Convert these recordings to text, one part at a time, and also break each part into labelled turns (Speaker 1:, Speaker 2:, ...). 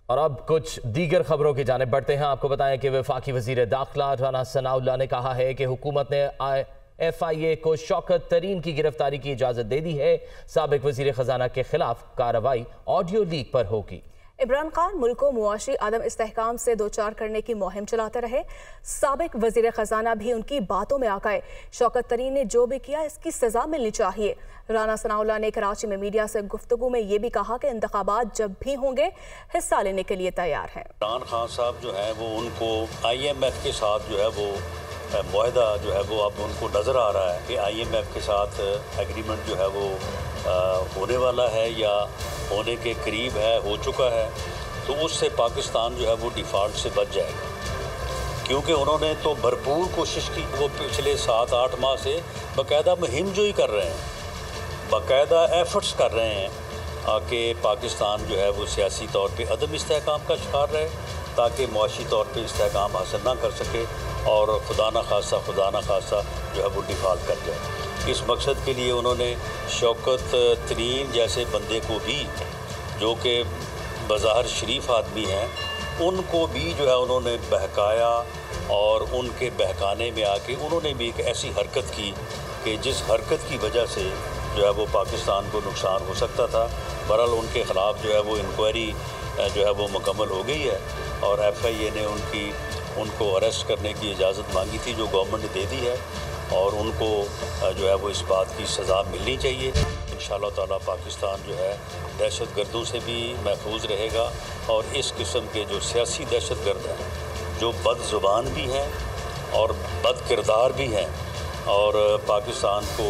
Speaker 1: और अब कुछ दीगर खबरों की जानिब बढ़ते हैं। आपको बताएं कि वफाकी वजीर दाखिला राना सनाउल्लाह ने कहा है कि हुकूमत ने FIA को शौकत तरीन की गिरफ्तारी की इजाज़त दे दी है। साबिक वजीर खजाना के खिलाफ कार्रवाई ऑडियो लीक पर होगी।
Speaker 2: इमरान खान मुल्क को मुआशी अदम इस्तेहकाम से दो चार करने की मुहिम चलाते रहे। साबिक वजीर खजाना भी उनकी बातों में आ गए। शौकत तरीन ने जो भी किया इसकी सजा मिलनी चाहिए। राना सनाउल्लाह ने कराची में मीडिया से गुफ्तगू में ये भी कहा कि इंतखाबात जब भी होंगे हिस्सा लेने के लिए तैयार हैं।
Speaker 3: इमरान खान साहब जो है वो उनको IMF के साथ जो है वो मुआहदा जो है वो अब उनको नज़र आ रहा है कि IMF के साथ एग्रीमेंट जो है वो होने वाला है या होने के करीब है, हो चुका है। तो उससे पाकिस्तान जो है वो डिफ़ॉल्ट से बच जाएगा, क्योंकि उन्होंने तो भरपूर कोशिश की। वो पिछले 7-8 माह से बाकायदा मुहिम जो ही कर रहे हैं, बाकायदा एफर्ट्स कर रहे हैं कि पाकिस्तान जो है वो सियासी तौर पे अदम इस्तेहकाम का शिकार रहे, ताकि मुआशी तौर पे इस्तेहकाम हासिल ना कर सके और खुदा न खासा जो है वो डिफ़ॉल्ट कर जाए। इस मकसद के लिए उन्होंने शौकत तरीन जैसे बंदे को भी, जो कि बज़ाहिर शरीफ आदमी हैं, उनको भी जो है उन्होंने बहकाया और उनके बहकाने में आके उन्होंने भी एक ऐसी हरकत की कि जिस हरकत की वजह से जो है वो पाकिस्तान को नुकसान हो सकता था। बहरहाल उनके ख़िलाफ़ जो है वो इंक्वायरी जो है वो मुकम्मल हो गई है और FIA ने उनको अरेस्ट करने की इजाज़त मांगी थी, जो गवर्नमेंट ने दे दी है और उनको जो है वो इस बात की सज़ा मिलनी चाहिए। इंशाअल्लाह ताला पाकिस्तान जो है दहशत गर्दों से भी महफूज रहेगा और इस किस्म के जो सियासी दहशत गर्द हैं, जो बदज़ुबान भी हैं और बद किरदार भी हैं और पाकिस्तान को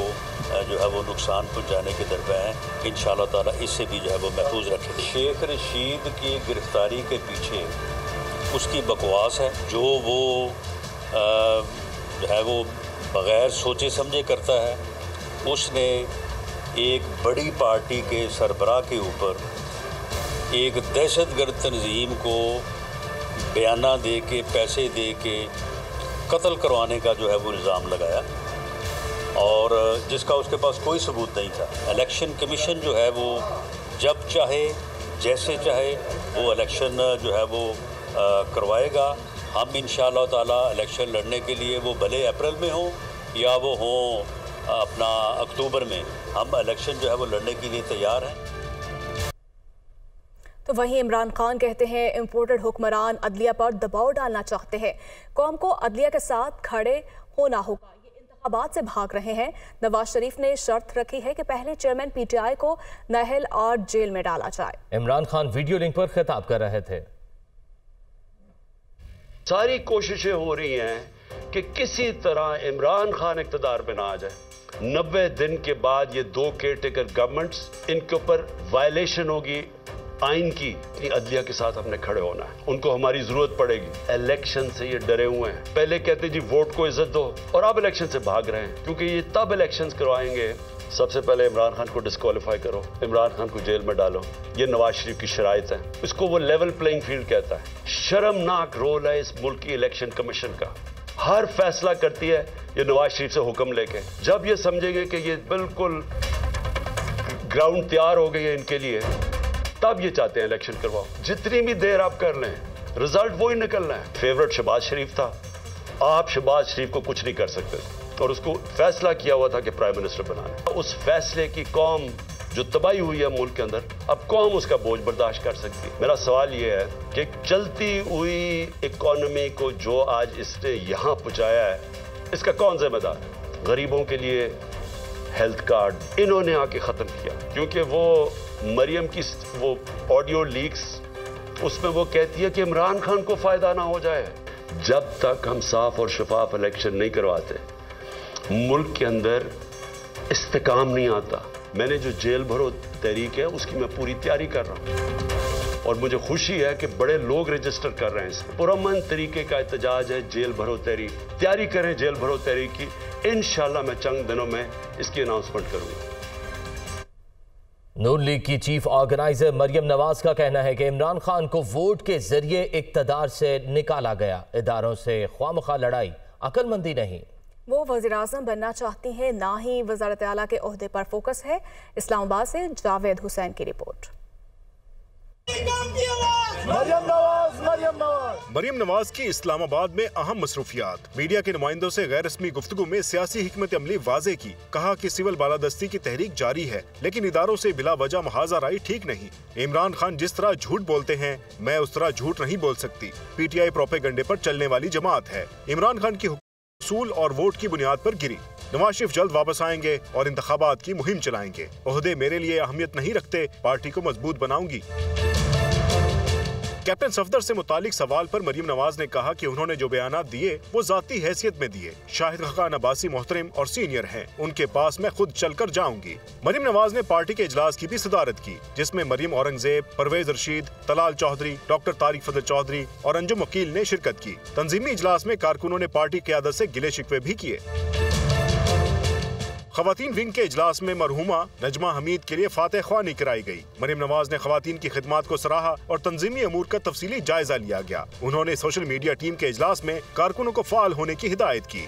Speaker 3: जो है वो नुकसान पहुँचाने के दरमियान हैं, इंशाअल्लाह ताला इससे भी जो है वो महफूज रखें। शेख रशीद की गिरफ़्तारी के पीछे उसकी बकवास है, जो वो जो है वो बग़ैर सोचे समझे करता है। उसने एक बड़ी पार्टी के सरबराह के ऊपर एक दहशतगर्द तंजीम को बयाना दे के, पैसे दे के कत्ल करवाने का जो है वो इल्ज़ाम लगाया और जिसका उसके पास कोई सबूत नहीं था। इलेक्शन कमीशन जो है वो जब चाहे जैसे चाहे वो इलेक्शन जो है वो करवाएगा। हम इंशाअल्लाह ताला इलेक्शन लड़ने के लिए, वो भले अप्रैल में हो या वो हो अपना अक्टूबर में, हम इलेक्शन जो है वो लड़ने के लिए तैयार हैं।
Speaker 2: तो वहीं इमरान खान कहते हैं इंपोर्टेड हुक्मरान अदलिया पर दबाव डालना चाहते हैं। कौम को अदलिया के साथ खड़े होना होगा। ये इंतखाबात से भाग रहे हैं। नवाज शरीफ ने शर्त रखी है कि पहले चेयरमैन PTI को नाहल और जेल में डाला जाए।
Speaker 1: इमरान खान वीडियो लिंक पर खिताब कर रहे थे।
Speaker 4: सारी कोशिशें हो रही हैं कि किसी तरह इमरान खान इक़्तिदार पे ना आ जाए। 90 दिन के बाद ये दो केयरटेकर गवर्नमेंट्स, इनके ऊपर वायलेशन होगी आइन की। अदलिया के साथ हमने खड़े होना है, उनको हमारी जरूरत पड़ेगी। इलेक्शन से ये डरे हुए हैं। पहले कहते जी वोट को इज्जत दो और अब इलेक्शन से भाग रहे हैं, क्योंकि ये तब इलेक्शन करवाएंगे। सबसे पहले इमरान खान को डिस्क्वालीफाई करो, इमरान खान को जेल में डालो। ये नवाज शरीफ की शराइत है। इसको वो लेवल प्लेइंग फील्ड कहता है। शर्मनाक रोल है इस मुल्क की इलेक्शन कमीशन का। हर फैसला करती है ये नवाज शरीफ से हुक्म लेके। जब ये समझेंगे कि ये बिल्कुल ग्राउंड तैयार हो गई है इनके लिए, तब ये चाहते हैं इलेक्शन करवाओ। जितनी भी देर आप कर लें, रिजल्ट वो ही निकलना है। फेवरेट शहबाज शरीफ था, आप शहबाज शरीफ को कुछ नहीं कर सकते और उसको फैसला किया हुआ था कि प्राइम मिनिस्टर बनाना। उस फैसले की कौम जो तबाही हुई है मुल्क के अंदर, अब कौम उसका बोझ बर्दाश्त कर सकती है। मेरा सवाल ये है कि चलती हुई इकोनॉमी को जो आज इसने यहाँ पहुँचाया है, इसका कौन जिम्मेदार है? गरीबों के लिए हेल्थ कार्ड इन्होंने आके ख़त्म किया, क्योंकि वो मरियम की वो ऑडियो लीक्स, उसमें वो कहती है कि इमरान खान को फ़ायदा ना हो जाए। जब तक हम साफ और शफाफ इलेक्शन नहीं करवाते, मुल्क के अंदर इस्तेकाम नहीं आता। मैंने जो जेल भरो तहरीक है उसकी मैं पूरी तैयारी कर रहा हूँ और मुझे खुशी है कि बड़े लोग रजिस्टर कर रहे हैं। इसमें पुरअमन तरीके का एहतजाज है। जेल भरो तहरीक तैयारी करें, जेल भरो तहरीक की। इंशाल्लाह मैं चंद दिनों में इसकी अनाउंसमेंट करूंगा।
Speaker 1: नून लीग की चीफ ऑर्गेनाइजर मरियम नवाज का कहना है कि इमरान खान को वोट के जरिए इक्तदार से निकाला गया। इदारों से ख्वामखा लड़ाई अक्लमंदी नहीं।
Speaker 2: वो वज़ीर-ए-आज़म बनना चाहती हैं, ना ही वज़ारत आला के ओहदे पर फोकस है। इस्लामाबाद से जावेद हुसैन की रिपोर्ट।
Speaker 5: मरियम नवाज की इस्लामाबाद में अहम मसरूफियात। मीडिया के नुमाइंदों से गैर रस्मी गुफ्तगू में सियासी हिकमत अमली वाजे की। कहा कि सिविल बालादस्ती की तहरीक जारी है, लेकिन इदारों से बिला वजह महाजाराई ठीक नहीं। इमरान खान जिस तरह झूठ बोलते हैं, मैं उस तरह झूठ नहीं बोल सकती। PTI प्रोपेगंडे पर चलने वाली जमात है। इमरान खान की उसूल और वोट की बुनियाद पर गिरी। नवाज शरीफ जल्द वापस आएंगे और इंतखाबात की मुहिम चलाएंगे। ओहदे मेरे लिए अहमियत नहीं रखते, पार्टी को मजबूत बनाऊंगी। कैप्टन सफदर से मुतालिक सवाल पर मरियम नवाज ने कहा कि उन्होंने जो बयानात दिए वो जाती हैसियत में दिए। शाहिद खान अब्बासी मोहतरम और सीनियर हैं, उनके पास मैं खुद चलकर जाऊंगी। मरियम नवाज ने पार्टी के इजलास की भी सदारत की, जिसमें मरियम औरंगजेब, परवेज रशीद, तलाल चौधरी, डॉक्टर तारिक फजल चौधरी और अंजुम वकील ने शिरकत की। तंजीमी इजलास में कारकुनों ने पार्टी क़यादत से गिले शिकवे भी किए। खवातीन विंग के इजलास में मरहुमा नजमा हमीद के लिए फातह ख्वानी कराई गई। मरियम नवाज ने खवातीन की खिदमात को सराहा और तंजीमी अमूर का तफसीली जायजा लिया गया। उन्होंने सोशल मीडिया टीम के इजलास में कारकुनों को फाल होने की हिदायत की।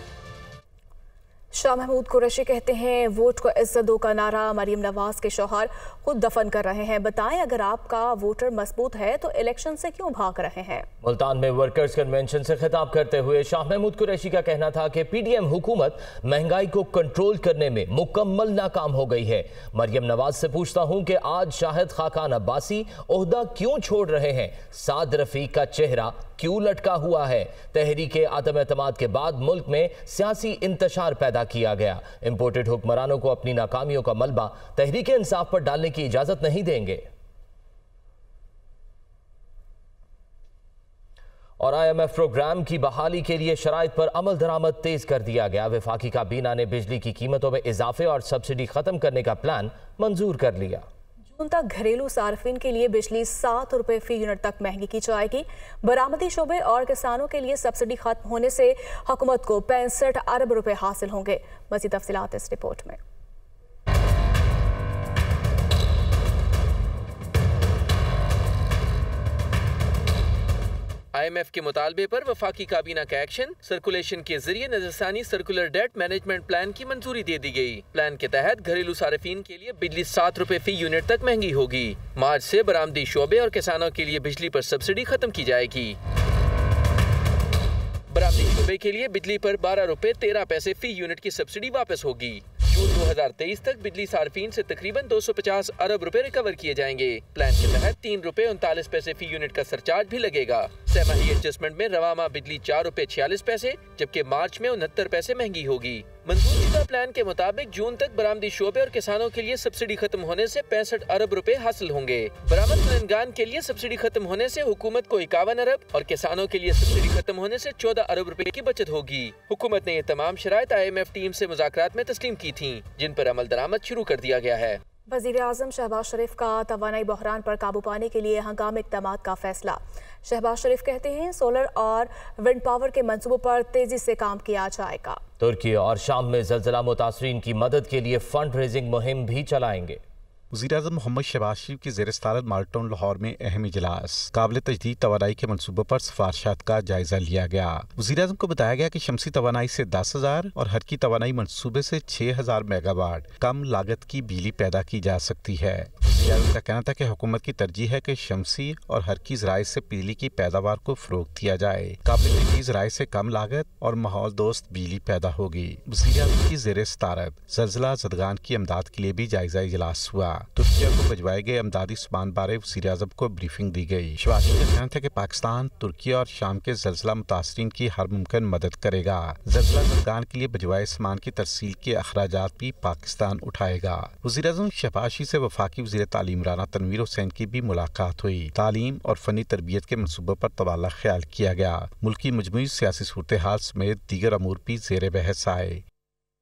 Speaker 2: शाह महमूद कुरैशी कहते हैं वोट को इज्जत दो का नारा मरियम नवाज के शौहर खुद दफन कर रहे हैं। बताएं, अगर आपका वोटर मजबूत है तो इलेक्शन से क्यों भाग रहे हैं?
Speaker 1: मुल्तान में वर्कर्स कन्वेंशन से खिताब करते हुए शाह महमूद कुरैशी का कहना था कि PDM हुकूमत महंगाई को कंट्रोल करने में मुकम्मल नाकाम हो गई है। मरियम नवाज से पूछता हूं कि आज शाहिद खान अब्बासी ओहदा क्यों छोड़ रहे हैं? साद रफीक का चेहरा क्यों लटका हुआ है? तहरीक आदम एतमाद के बाद मुल्क में सियासी इंतशार पैदा किया गया। इंपोर्टेड हुक्मरानों को अपनी नाकामियों का मलबा तहरीक इंसाफ पर डालने की इजाजत नहीं देंगे। और IMF प्रोग्राम की बहाली के लिए शराइत पर अमल दरामद तेज कर दिया गया। वफाकी काबीना ने बिजली की कीमतों में इजाफे और सब्सिडी खत्म करने का प्लान मंजूर कर लिया।
Speaker 2: जून तक घरेलू सार्फिन के लिए बिजली 7 रुपए फी यूनिट तक महंगी की जाएगी। बरामदी शोबे और किसानों के लिए सब्सिडी खत्म होने से हुकूमत को 65 अरब रुपए हासिल होंगे। मज़ीद तफसीलात इस रिपोर्ट में।
Speaker 6: IMF के मुतालबे पर वफाकी काबीना का एक्शन, सर्कुलेशन के जरिए नजरसानी सर्कुलर डेट मैनेजमेंट प्लान की मंजूरी दे दी गई। प्लान के तहत घरेलू सार्फिन के लिए बिजली 7 रुपए फी यूनिट तक महंगी होगी। मार्च से बरामदी शोबे और किसानों के लिए बिजली पर सब्सिडी खत्म की जाएगी। बरामदी शोबे के लिए बिजली पर 12 रुपए 13 पैसे फी यूनिट की सब्सिडी वापस होगी। जून 2023 तक बिजली सार्फिन से तकरीबन 250 अरब रुपए रिकवर किए जाएंगे। प्लान के तहत 3 रुपए 39 पैसे फी यूनिट का सरचार्ज भी लगेगा। सहमाही एडजस्टमेंट में रवामा बिजली 4 रुपए 46 पैसे जबकि मार्च में 69 पैसे महंगी होगी। मंजूर प्लान के मुताबिक जून तक बरामदी शोबे और किसानों के लिए सब्सिडी खत्म होने से 65 अरब रुपए हासिल होंगे। बरामद कंगान के लिए सब्सिडी खत्म होने से हुकूमत को 51 अरब और किसानों के लिए सब्सिडी खत्म होने से 14 अरब रुपए की बचत होगी। हुकूमत ने ये तमाम शराइत IMF टीम से मुज़ाकरात में तस्लीम की थी, जिन पर अमल दरामद शुरू कर दिया गया है।
Speaker 2: वज़ीर आज़म शहबाज शरीफ का तवानाई बहरान पर काबू पाने के लिए हंगामी इक़दामात का फैसला। शहबाज शरीफ कहते हैं सोलर और विंड पावर के मंसूबों पर तेजी से काम किया जाएगा।
Speaker 1: तुर्की और शाम में ज़लज़ला मुतासरीन की मदद के लिए फंड रेजिंग मुहिम भी चलाएंगे।
Speaker 7: वज़ीर-ए-आज़म मोहम्मद शहबाज शरीफ की ज़ेर-ए-सदारत माल्टन लाहौर में अहम इजलास, काबिल तजदीद तवानाई के मनसूबों पर सिफारिशात का जायजा लिया गया। वज़ीर-ए-आज़म को बताया गया कि शमसी तवानाई से 10,000 और हरकी तवानाई मनसूबे से 6,000 मेगावाट कम लागत की बिजली पैदा की जा सकती है। वज़ीर-ए-आज़म का कहना था कि हुकूमत की तरजीह है कि शमसी और हरकी ज़राए से बिजली की पैदावार को फ़रोग़ दिया जाए। काबिल तजदीद ज़राए से कम लागत और माहौल दोस्त बिजली पैदा होगी। वज़ीर-ए-आज़म की ज़ेर-ए-सदारत ज़लज़ला ज़दगान की इमदाद के लिए भी जायजा इजलास हुआ। तुर्किया को भिजवाए गए अमदादी सामान बारे वज़ीर-ए-आज़म को ब्रीफिंग दी गई। शहबाज शरीफ का कहना था कि पाकिस्तान तुर्किया और शाम के ज़लज़ला मुतासरीन की हर मुमकिन मदद करेगा। ज़लज़ला ज़दगान के लिए भिजवाए सामान की तरसील के अखराजात भी पाकिस्तान उठाएगा। वज़ीर-ए-आज़म शहबाज शरीफ से वफाकी वज़ीर तालीम राना तनवीर हुसैन की भी मुलाकात हुई। तालीम और फनी तरबियत के मनसूबों पर तबादला ख्याल किया गया। मुल्क की मजमूई सियासी सूरत हाल समेत दीगर अमूर भी ज़ेर बहस आए।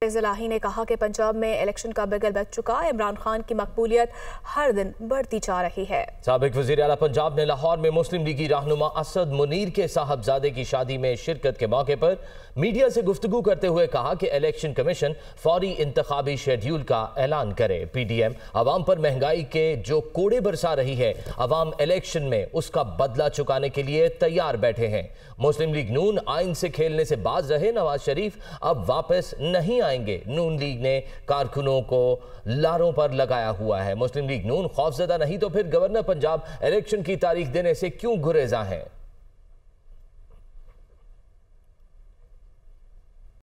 Speaker 2: ज़िलाही ने कहा कि पंजाब में इलेक्शन का बिगल बज चुका है। इमरान खान की मकबूलियत हर दिन बढ़ती जा रही है।
Speaker 1: साबिक वज़ीर आला पंजाब ने लाहौर में मुस्लिम लीगी रहनुमा असद मुनीर के साहबजादे की शादी में शिरकत के मौके पर मीडिया से गुफ्तगू करते हुए कहा कि इलेक्शन कमीशन फौरी इंतखाबी शेड्यूल का ऐलान करे। PDM अवाम पर महंगाई के जो कोड़े बरसा रही है, अवाम इलेक्शन में उसका बदला चुकाने के लिए तैयार बैठे हैं। मुस्लिम लीग नून आइन से खेलने से बाज रहे। नवाज शरीफ अब वापस नहीं आए जाएंगे। नून लीग ने कारकुनों को लारों पर लगाया हुआ है। मुस्लिम लीग नून खौफजदा नहीं तो फिर गवर्नर पंजाब इलेक्शन की तारीख देने से क्यों गुरेजा है।